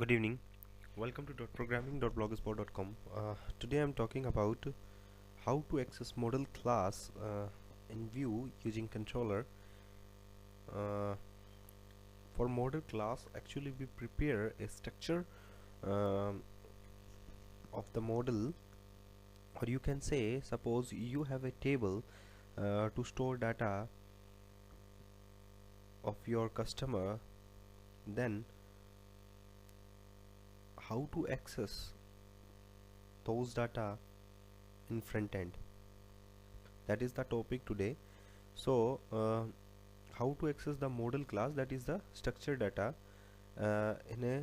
Good evening. Welcome to .programming.blogspot.com. Today I'm talking about how to access model class in Vue using controller. Uh, for model class, actually we prepare a structure um, of the model, or you can say, suppose you have a table to store data of your customer. Then how to access those data in front end? That is the topic today. So how to access the model class, that is the structured data in a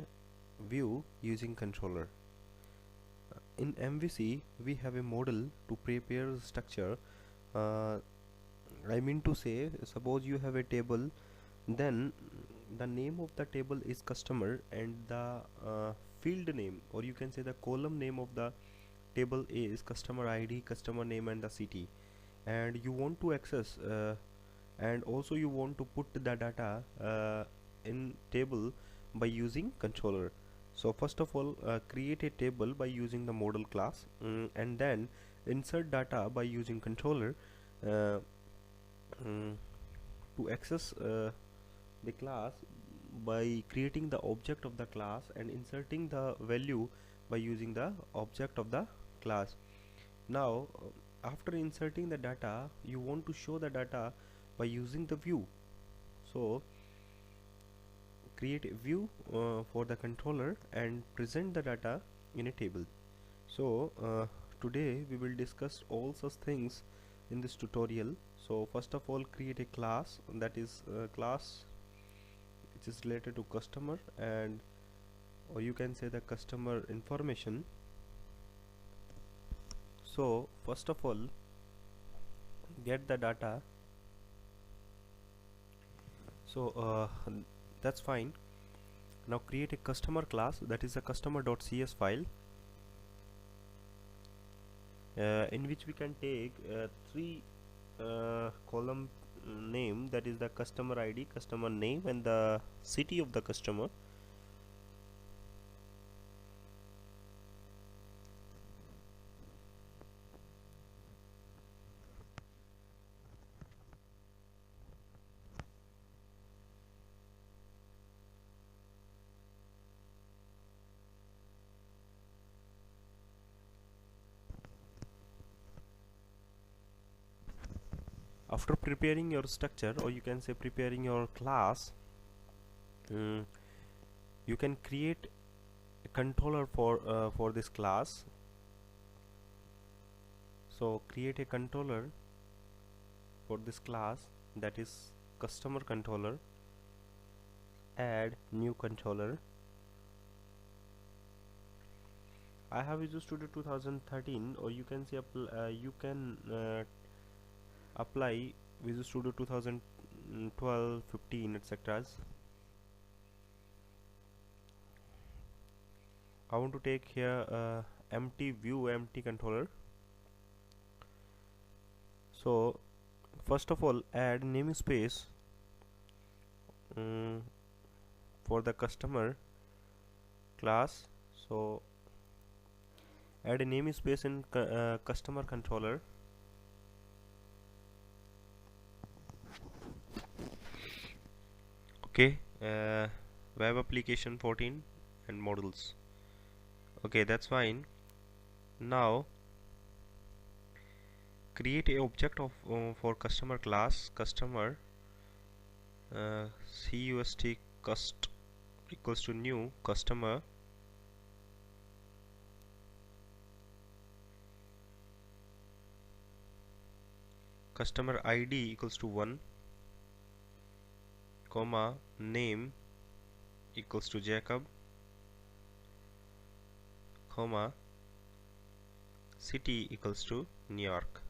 Vue using controller. In MVC we have a model to prepare structure. I mean to say, suppose you have a table, then the name of the table is customer, and the field name, or you can say the column name of the table is customer ID, customer name, and the city. And you want to access and also you want to put the data in table by using controller. So first of all, create a table by using the model class, and then insert data by using controller uh, mm, to access the class by creating the object of the class and inserting the value by using the object of the class. Now after inserting the data, you want to show the data by using the view. So create a view for the controller and present the data in a table. So today we will discuss all such things in this tutorial. So first of all, create a class, that is a class which is related to customer, and or you can say the customer information. So first of all, get the data. So that's fine. Now create a customer class, that is a customer.cs file, in which we can take three column name, that is the customer ID, customer name, and the city of the customer. After preparing your structure, or you can say preparing your class, you can create a controller for this class. So create a controller for this class, that is customer controller. Add new controller. I have Visual Studio 2013, or you can say apply Visual Studio 2012, 15, etc. I want to take here empty view, empty controller. So first of all, add namespace for the customer class. So add a namespace in customer controller. Okay, web application 14 and models. Okay, that's fine. Now create a object of for customer class, customer cust cust equals to new customer, customer ID equals to 1, comma, name equals to Jacob, comma, city equals to New York.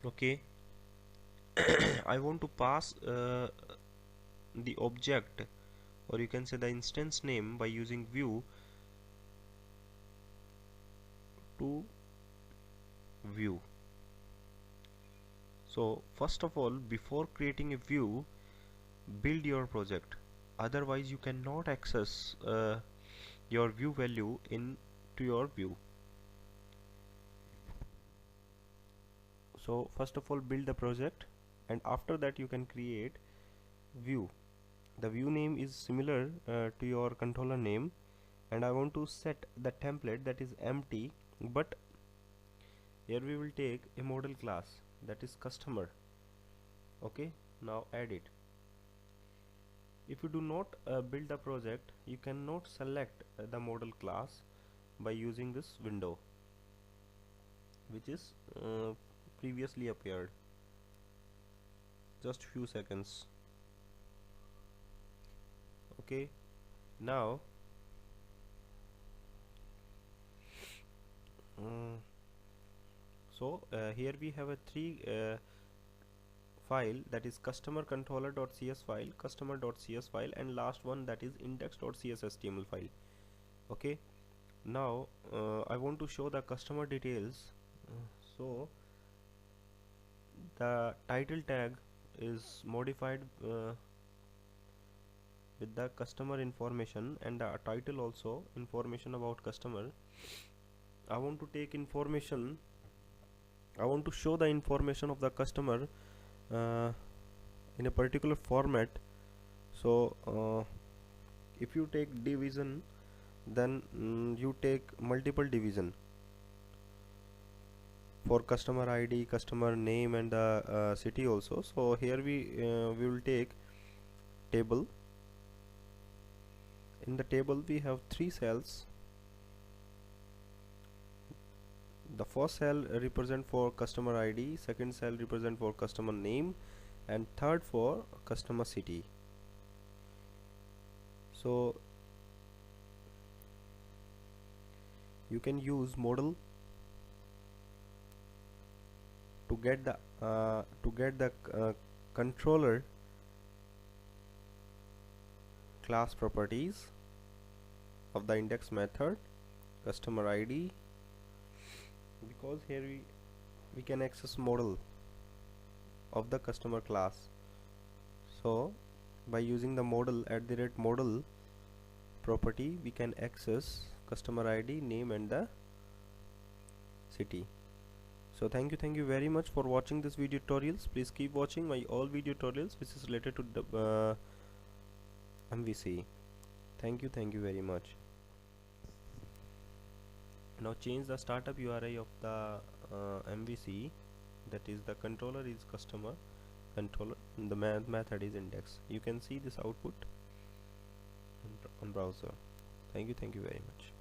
Okay, I want to pass the object, or you can say the instance name, by using view to view. So first of all, before creating a view, build your project. Otherwise you cannot access your view value into your view. So first of all, build the project, and after that you can create view. The view name is similar to your controller name, and I want to set the template that is empty, but here we will take a model class that is customer. Okay, now add it. If you do not build the project, you cannot select the model class by using this window, which is previously appeared. Just few seconds. Okay, now here we have a three file, that is customer controller.cs file, customer.cs file, and last one that is index.cshtml file. Okay, now I want to show the customer details. So the title tag is modified with the customer information, and the title also information about customer. I want to take information, I want to show the information of the customer in a particular format. So if you take division, then you take multiple division for customer ID, customer name, and the city also. So here we will take table. In the table we have 3 cells. The first cell represent for customer ID, second cell represent for customer name, and third for customer city. So you can use model to get the controller class properties of the index method, customer ID, because here we can access model of the customer class. So by using the model @model property, we can access customer ID, name, and the city. So thank you very much for watching this video tutorials. Please keep watching my all video tutorials which is related to the MVC. Thank you very much. Now change the startup URI of the MVC, that is the controller is customer controller and the method is index. You can see this output on browser. Thank you very much.